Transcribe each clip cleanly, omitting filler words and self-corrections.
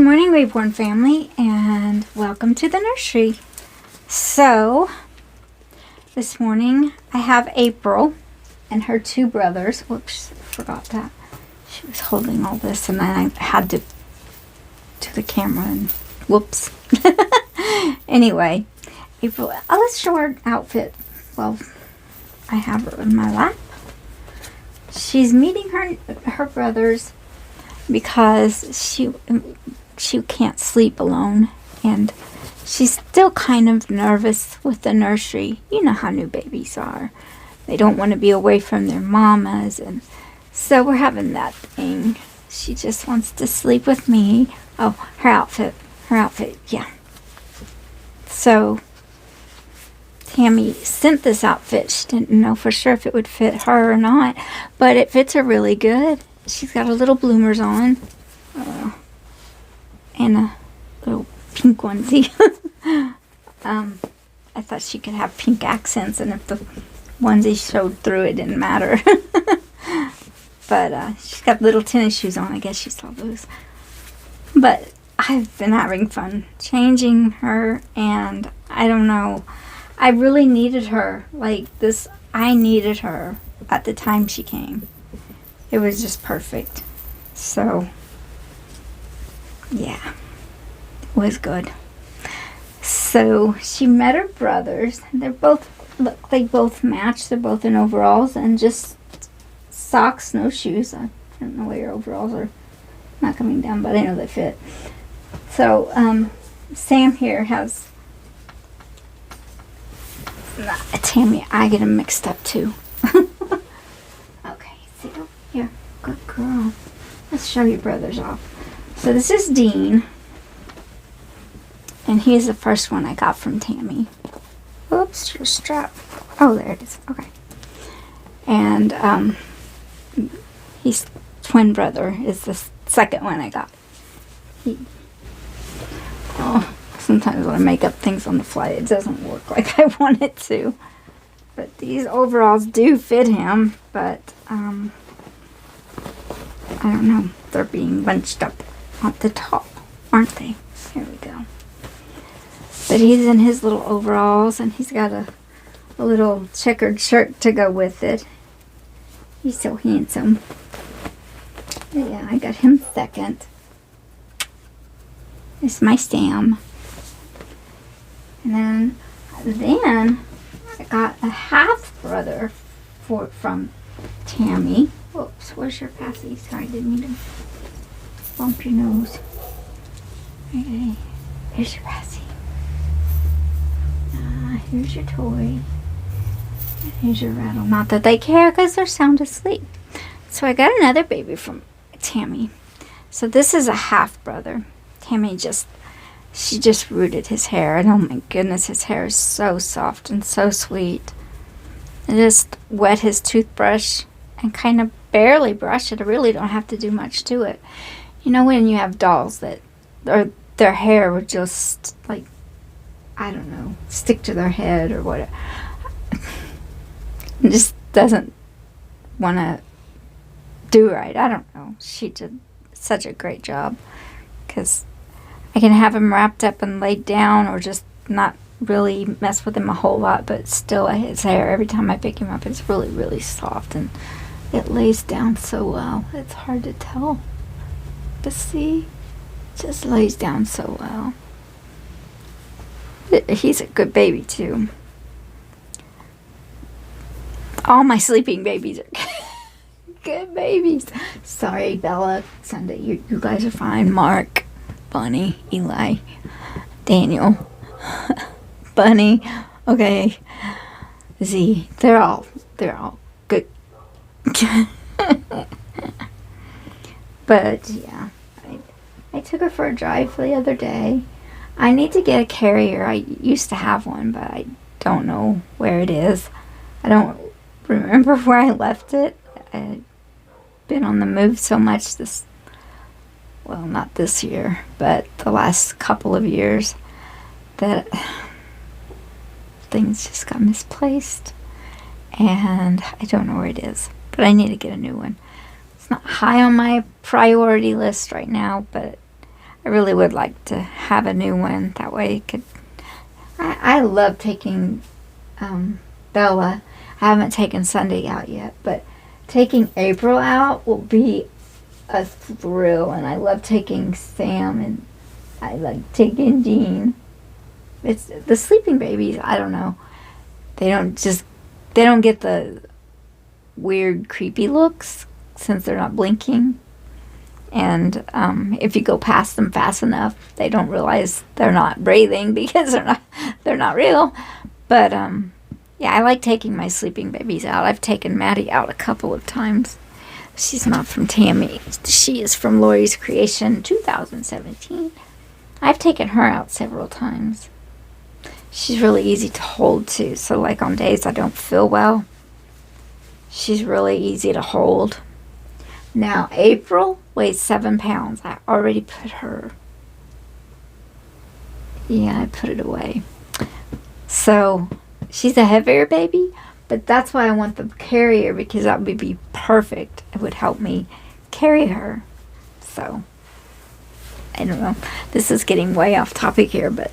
Good morning, Reborn family, and welcome to the nursery. So, this morning I have April and her two brothers. Whoops, I forgot that. She was holding all this, and then I had to the camera, and whoops. Anyway, April, let's show her outfit. Well, I have her in my lap. She's meeting her brothers because she can't sleep alone, and she's still kind of nervous with the nursery. You know how new babies are. They don't want to be away from their mamas, and so we're having that thing. She just wants to sleep with me. Oh, her outfit, yeah. So Tammy sent this outfit. She didn't know for sure if it would fit her or not, but it fits her really good. She's got her little bloomers on, and a little pink onesie. I thought she could have pink accents, and if the onesie showed through, it didn't matter. But she's got little tennis shoes on. I guess you saw those. But I've been having fun changing her, and I don't know. I really needed her like this. I needed her at the time she came. It was just perfect. So, yeah, it was good. So she met her brothers. They're both, look, they both match. They're both in overalls and just socks, no shoes. I don't know where your overalls are. Not coming down, but I know they fit. So, Sam here has, Tammy, I get them mixed up too. Okay, see over here. Good girl. Let's show your brothers off. So this is Dean. And he's the first one I got from Tammy. Oops, your strap. Oh, there it is. Okay. And he's twin brother is the second one I got. Sometimes when I make up things on the fly, it doesn't work like I want it to. But these overalls do fit him, but I don't know. They're being bunched up at the top, aren't they? Here we go. But he's in his little overalls, and he's got a little checkered shirt to go with it. He's so handsome. Yeah, I got him second. This is my Sam. And then I got a half brother from Tammy. Whoops, where's your passy? Sorry, didn't mean to bump your nose. Okay, here's your passy. Here's your toy. Here's your rattle. Not that they care because they're sound asleep. So I got another baby from Tammy. So this is a half brother. Tammy she just rooted his hair, and oh my goodness, his hair is so soft and so sweet. I just wet his toothbrush and kind of barely brush it. I really don't have to do much to it. You know when you have dolls that their hair would just, like, I don't know, stick to their head or whatever. It just doesn't want to do right. I don't know. She did such a great job, because I can have him wrapped up and laid down, or just not really mess with him a whole lot, but still his hair, every time I pick him up, it's really, really soft, and it lays down so well. It's hard to tell, but see, it just lays down so well. He's a good baby too. All my sleeping babies are good babies. Sorry, Bella, Sunday, you guys are fine. Mark, Bunny, Eli, Daniel, Bunny, okay, Z, they're all good. But yeah, I took her for a drive the other day. I need to get a carrier. I used to have one, but I don't know where it is. I don't remember where I left it. I've been on the move so much well, not this year, but the last couple of years, that things just got misplaced, and I don't know where it is, but I need to get a new one. It's not high on my priority list right now, but I really would like to have a new one. That way it could... I love taking Bella. I haven't taken Sunday out yet, but taking April out will be a thrill. And I love taking Sam, and I like taking Jean. It's the sleeping babies. I don't know. They don't get the weird, creepy looks since they're not blinking. And if you go past them fast enough, they don't realize they're not breathing because they're not real. But yeah, I like taking my sleeping babies out. I've taken Maddie out a couple of times. She's not from Tammy. She is from Lori's Creation 2017. I've taken her out several times. She's really easy to hold too. So like on days I don't feel well, she's really easy to hold. Now April weighs 7 pounds. I already put her. Yeah, I put it away. So she's a heavier baby, but that's why I want the carrier, because that would be perfect. It would help me carry her. So I don't know. This is getting way off topic here, but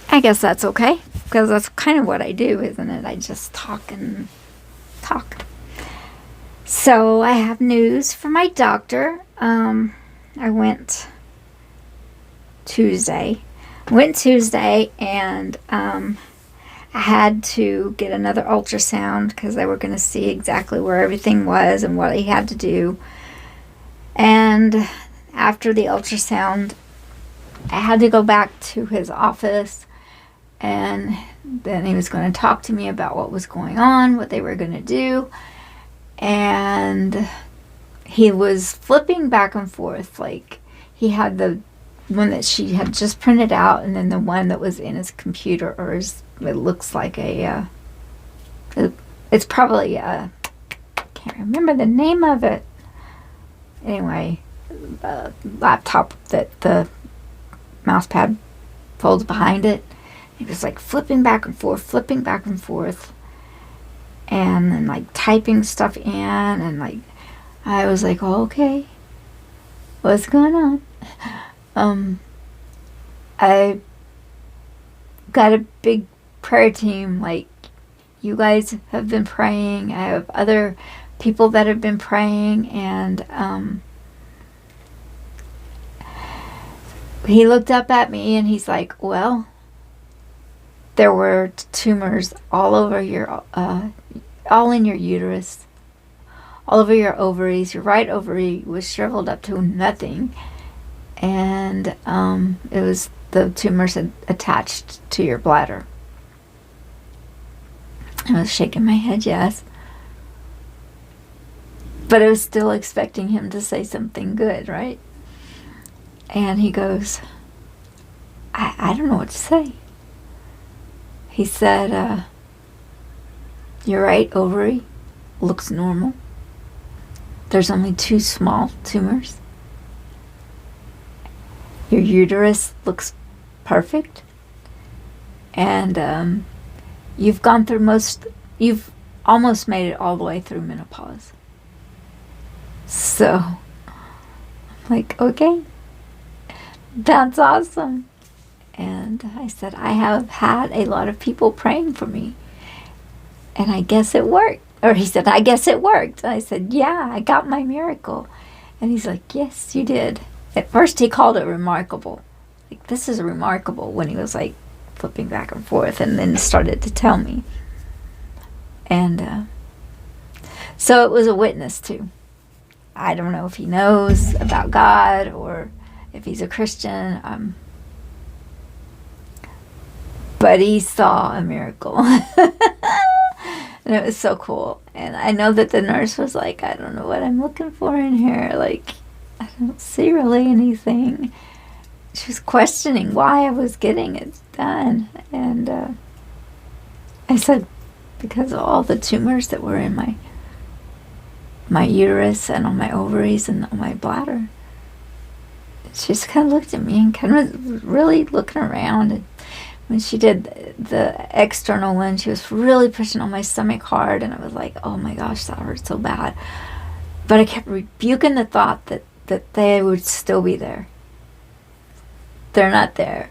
I guess that's okay, because that's kind of what I do, isn't it? I just talk and talk. So I have news from my doctor. I went Tuesday. And I had to get another ultrasound because they were going to see exactly where everything was and what he had to do. And after the ultrasound, I had to go back to his office, and then he was going to talk to me about what was going on, what they were going to do. And he was flipping back and forth. Like, he had the one that she had just printed out, and then the one that was in his computer, or it looks like it's probably I can't remember the name of it. Anyway, the laptop that the mouse pad folds behind it. He was like flipping back and forth. And then like typing stuff in, and like I was like, oh, okay, what's going on? I got a big prayer team. Like, you guys have been praying. I have other people that have been praying, and he looked up at me and he's like, well, there were tumors all over your, all in your uterus, all over your ovaries. Your right ovary was shriveled up to nothing. And it was the tumors had attached to your bladder. I was shaking my head, yes. But I was still expecting him to say something good, right? And he goes, I don't know what to say. He said, your right ovary looks normal. There's only 2 small tumors. Your uterus looks perfect. And you've almost made it all the way through menopause. So, I'm like, okay, that's awesome. And I said, I have had a lot of people praying for me, and I guess it worked. Or he said, I guess it worked. And I said, yeah, I got my miracle. And he's like, yes, you did. At first he called it remarkable. Like, this is remarkable, when he was like flipping back and forth, and then started to tell me. And so it was a witness too. I don't know if he knows about God or if he's a Christian. But he saw a miracle. And it was so cool. And I know that the nurse was like, I don't know what I'm looking for in here. Like, I don't see really anything. She was questioning why I was getting it done. And I said, because of all the tumors that were in my uterus and on my ovaries and on my bladder. She just kind of looked at me and kind of was really looking around. And when she did the external one, she was really pushing on my stomach hard, and I was like, oh my gosh, that hurt so bad. But I kept rebuking the thought that they would still be there. they're not there.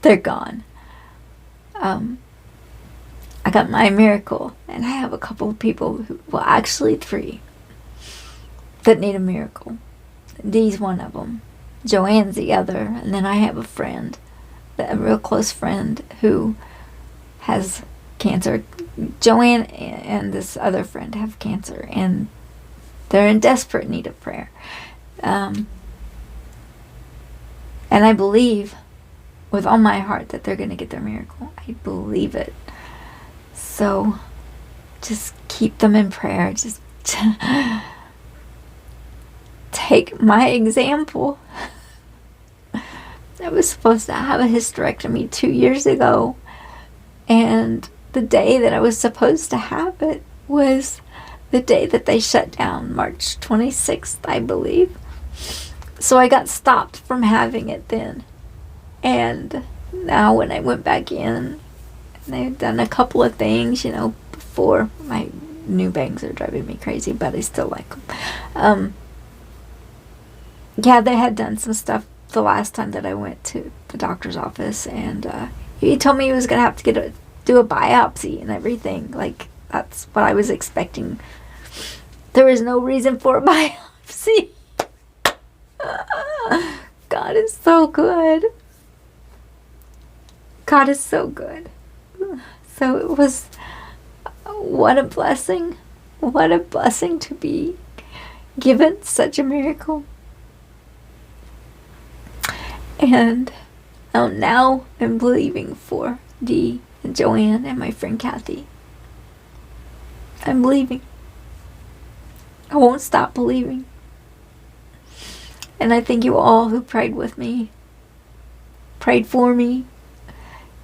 They're gone. I got my miracle, and I have a couple of people who, well, actually 3, that need a miracle. Dee's one of them. Joanne's the other, and then I have a friend, a real close friend, who has cancer. Joanne and this other friend have cancer, and they're in desperate need of prayer. And I believe with all my heart that they're going to get their miracle. I believe it. So just keep them in prayer. Just take my example. I was supposed to have a hysterectomy 2 years ago, and the day that I was supposed to have it was the day that they shut down, March 26th, I believe. So I got stopped from having it then. And now when I went back in, they've done a couple of things, before. My new bangs are driving me crazy, but I still like them. Yeah, they had done some stuff the last time that I went to the doctor's office, and he told me he was going to have to do a biopsy and everything. Like, that's what I was expecting. There was no reason for a biopsy. God is so good. God is so good. So it was, what a blessing. What a blessing to be given such a miracle. And now I'm believing for Dee and Joanne and my friend Kathy. I'm believing. I won't stop believing. And I thank you all who prayed with me, prayed for me,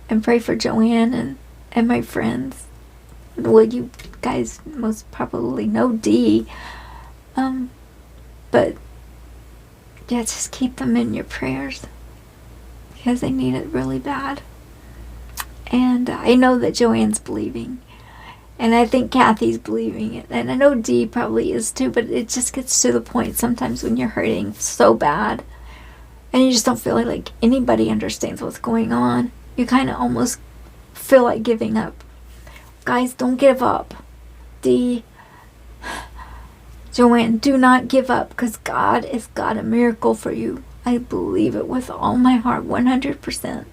and pray for Joanne and my friends. Well, you guys most probably know Dee. But yeah, just keep them in your prayers, because they need it really bad. And I know that Joanne's believing, and I think Kathy's believing it, and I know Dee probably is too, but it just gets to the point sometimes when you're hurting so bad and you just don't feel like anybody understands what's going on. You kind of almost feel like giving up. Guys, don't give up. Dee, Joanne, do not give up, because God has got a miracle for you. I believe it with all my heart, 100%.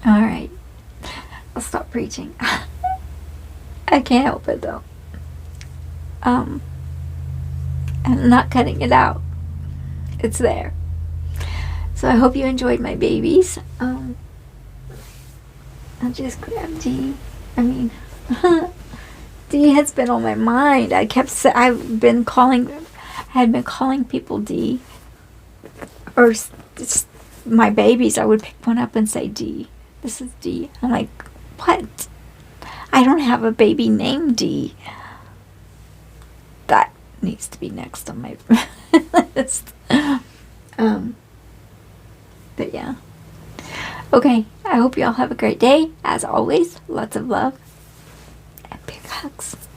All right. I'll stop preaching. I can't help it, though. I'm not cutting it out. It's there. So I hope you enjoyed my babies. I'll just grab Dee. Dee has been on my mind. I had been calling people Dee. Or my babies, I would pick one up and say, Dee. This is Dee. I'm like, what? I don't have a baby named Dee. That needs to be next on my list. But yeah. Okay, I hope you all have a great day. As always, lots of love and big hugs.